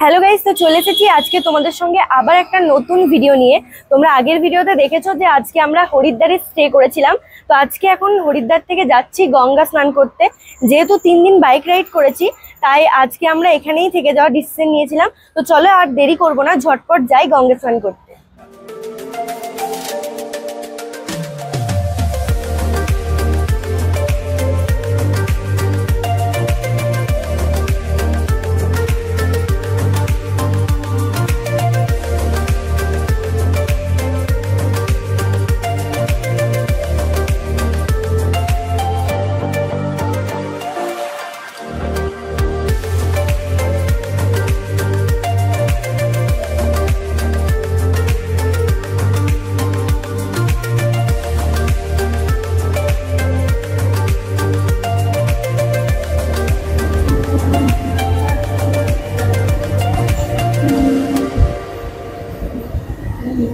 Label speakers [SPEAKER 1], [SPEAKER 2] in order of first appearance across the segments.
[SPEAKER 1] Hello guys, তো চলে এসেছি আজকে তোমাদের সঙ্গে আবার একটা নতুন ভিডিও নিয়ে। তোমরা আগের ভিডিওতে দেখেছো যে আজকে আমরা হরিদ্বারে স্টে করেছিলাম। তো আজকে এখন হরিদ্বার থেকে যাচ্ছি গঙ্গা স্নান করতে। যেহেতু 3 দিন বাইক রাইড করেছি, তাই আজকে আমরা এখানেই থেকে যাওয়ার ডিসিশন নিয়েছিলাম। তো চলো আর দেরি করবো না, ঝটপট যাই গঙ্গা স্নান করতে।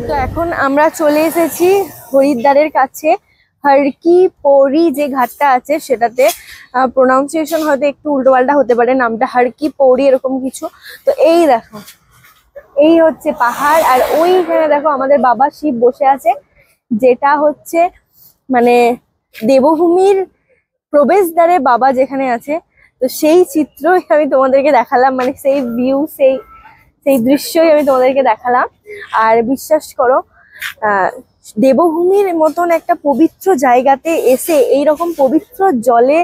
[SPEAKER 1] তো এখন আমরা চলে এসেছি হরিদ্বারের কাছে। হরকি পৌরি যে ঘাটটা আছে সেটাতে, প্রোনাউন্সিয়েশন হয়তো একটু উল্টোপাল্টা হতে পারে, নামটা হরকি পৌরি এরকম কিছু। তো এই দেখো, এই হচ্ছে পাহাড়, আর ওইখানে দেখো আমাদের বাবা শিব বসে আছে, যেটা হচ্ছে মানে দেবভূমির প্রবেশদ্বারে বাবা যেখানে আছে। তো সেই চিত্রই আমি তোমাদেরকে দেখালাম, মানে সেই ভিউ, সেই দৃশ্যই আমি তোমাদেরকে দেখালাম। আর বিশ্বাস করো, দেবভূমির মতন একটা পবিত্র জায়গাতে এসে এইরকম পবিত্র জলে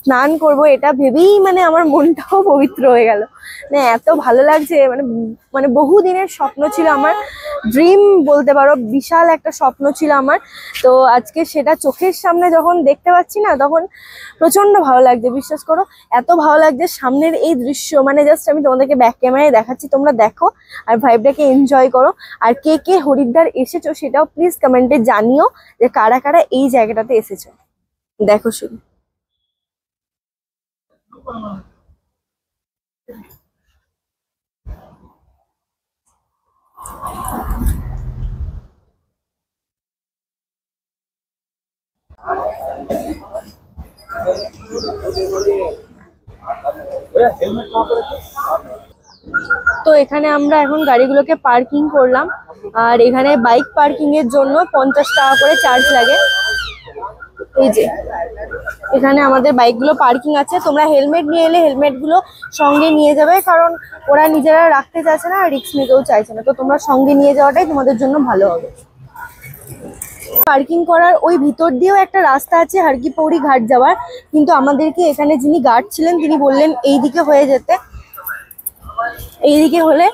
[SPEAKER 1] স্নান করব, এটা ভেবেই মানে আমার মনটাও পবিত্র হয়ে গেল। মানে এত ভালো লাগছে, মানে বহু দিনের স্বপ্ন ছিল আমার, ড্রিম বলতে পারো, বিশাল একটা স্বপ্ন ছিল আমার। তো আজকে সেটা চোখের সামনে যখন দেখতে পাচ্ছি না, তখন প্রচন্ড ভালো লাগছে। বিশ্বাস করো, এত ভালো লাগছে সামনের এই দৃশ্য, মানে জাস্ট আমি তোমাদেরকে ব্যাক ক্যামেরায় দেখাচ্ছি, তোমরা দেখো আর ভাইবটাকে এনজয় করো। আর কে কে হরিদ্বার এসেছো সেটাও প্লিজ কমেন্টে জানিও, যে কারা কারা এই জায়গাটাতে এসেছো। দেখো শুধু। তো এখানে আমরা এখন গাড়িগুলোকে পার্কিং করলাম, আর এখানে বাইক পার্কিং এর জন্য 50 টাকা করে চার্জ লাগে। এই যে এখানে আমাদের বাইকগুলো পার্কিং আছে। তোমরা হেলমেট নিয়ে এলে হেলমেট গুলো সঙ্গে নিয়ে যাবে, কারণ ওরা নিজেরা রাখতে চাইছে না, রিস্ক নিতেও চাইছে না। তো তোমরা সঙ্গে নিয়ে যাওয়াটাই তোমাদের জন্য ভালো হবে। পার্কিং করার ওই ভিতর দিয়েও একটা রাস্তা আছে হরকি পৌরি ঘাট যাওয়ার, কিন্তু আমাদেরকে এখানে যিনি গার্ড ছিলেন তিনি বললেন এইদিকে হয়ে যেতে, এইদিকে হলে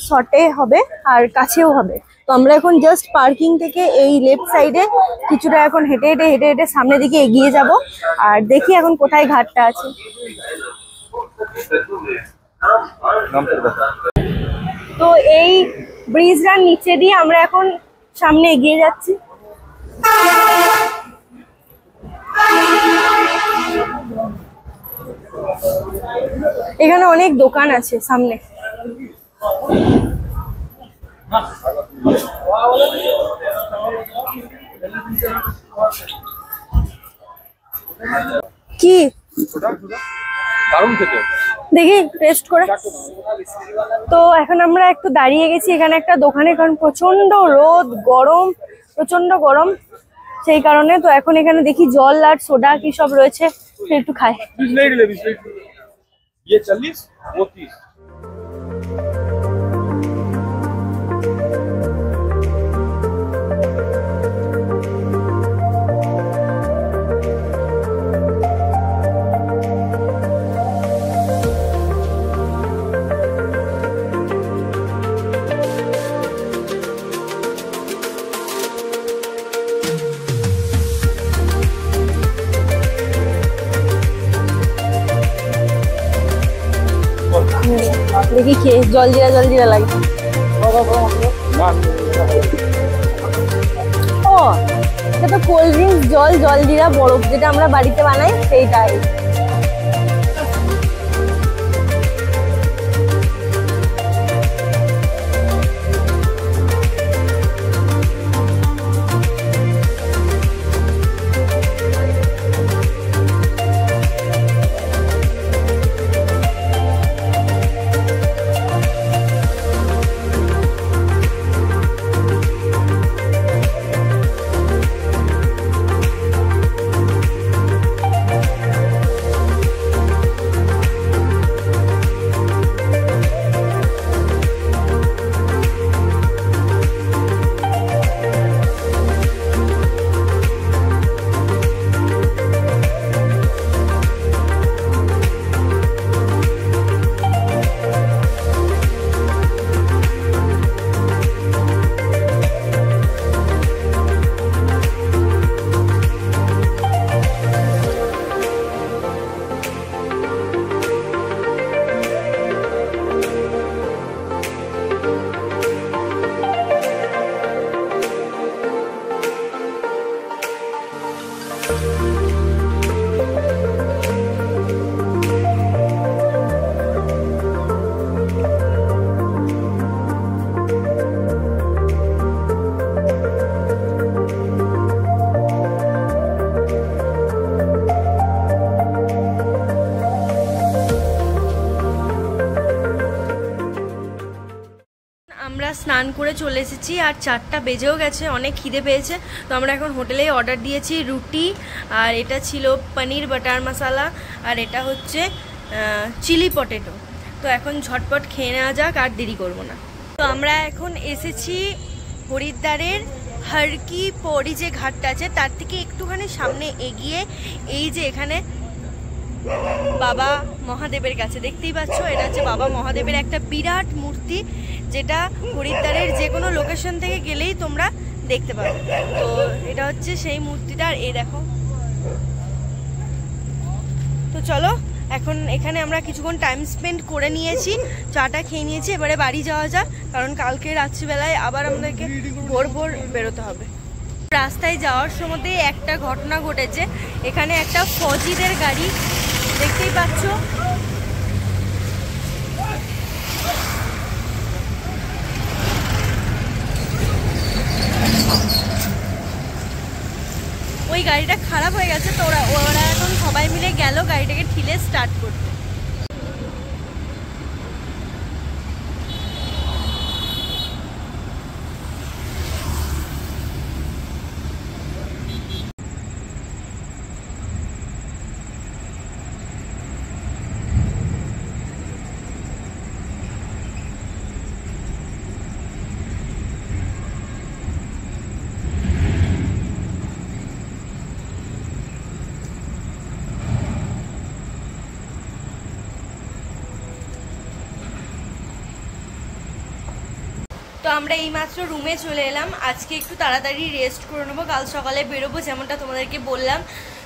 [SPEAKER 1] শর্টে হবে আর কাছেও হবে। তো আমরা এখন জাস্ট পার্কিং থেকে এই লেফট সাইডে কিছুটা এখন হেঁটে হেঁটে সামনের দিকে এগিয়ে যাব, আর দেখি এখন কোথায় ঘাটটা আছে। তো এই ব্রিজটার নিচে দিয়ে আমরা এখন সামনে এগিয়ে যাচ্ছি। এখানে অনেক দোকান আছে সামনে। কি দেখি টেস্ট করে। তো এখন আমরা একটু দাঁড়িয়ে গেছি এখানে একটা দোকানে, কারণ প্রচন্ড রোদ, গরম, প্রচন্ড গরম, সেই কারণে। তো এখন এখানে দেখি জল আর সোডা কি সব রয়েছে, একটু খাই। দেখি খেয়ে জলজিরা লাগে। ও, এটা তো কোল্ড ড্রিঙ্কস, জলজিরা বরফ, যেটা আমরা বাড়িতে বানাই সেইটাই। আমরা স্নান করে চলে এসেছি আর 4টা বেজেও গেছে, অনেক খিদে পেয়েছে। তো আমরা এখন হোটেলেই অর্ডার দিয়েছি রুটি, আর এটা ছিল পনির বাটার মশালা, আর এটা হচ্ছে চিলি পটেটো। তো এখন ঝটপট খেয়ে নেওয়া যাক, আর দেরি করব না। তো আমরা এখন এসেছি হরিদ্বারের হর কি পৌড়ি যে ঘাটটা আছে তার থেকে একটুখানি সামনে এগিয়ে, এই যে এখানে বাবা মহাদেবের কাছে দেখতেই পাচ্ছ, এটা হচ্ছে বাবা মহাদেবের একটা বিরাট মূর্তি, যেটা হরিদ্বারের যে কোনো লোকেশন থেকে গেলেই তোমরা দেখতে পাবে। তো এটা হচ্ছে সেই মূর্তিটা, আর এই দেখো। তো চলো এখন এখানে আমরা কিছুক্ষণ টাইম স্পেন্ড করে নিয়েছি, চাটা খেয়ে নিয়েছি, এবারে বাড়ি যাওয়া যাক, কারণ কালকে রাত্রিবেলায় আবার আমাদেরকে ভোর ভোর বেরোতে হবে। রাস্তায় যাওয়ার সময় একটা ঘটনা ঘটেছে, এখানে একটা ফৌজিদের গাড়ি দেখতেই পাচ্ছ, ওই গাড়িটা খারাপ হয়ে গেছে। তো ওরা এখন সবাই মিলে গেল গাড়িটাকে ঠিলে স্টার্ট করতে। তো আমরা এইমাত্র রুমে চলে এলাম, আজকে একটু তাড়াতাড়ি রেস্ট করে নেবো, কাল সকালে বেরোবো যেমনটা তোমাদেরকে বললাম।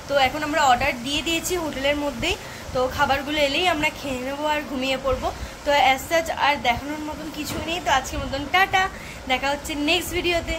[SPEAKER 1] তো এখন আমরা অর্ডার দিয়ে দিয়েছি হোটেলের মধ্যেই, তো খাবারগুলো এলেই আমরা খেয়ে নেবো আর ঘুমিয়ে পড়বো। তো অ্যাজ সাচ আর দেখানোর মতন কিছু নেই। তো আজকের মতন টাটা, দেখা হচ্ছে নেক্সট ভিডিওতে।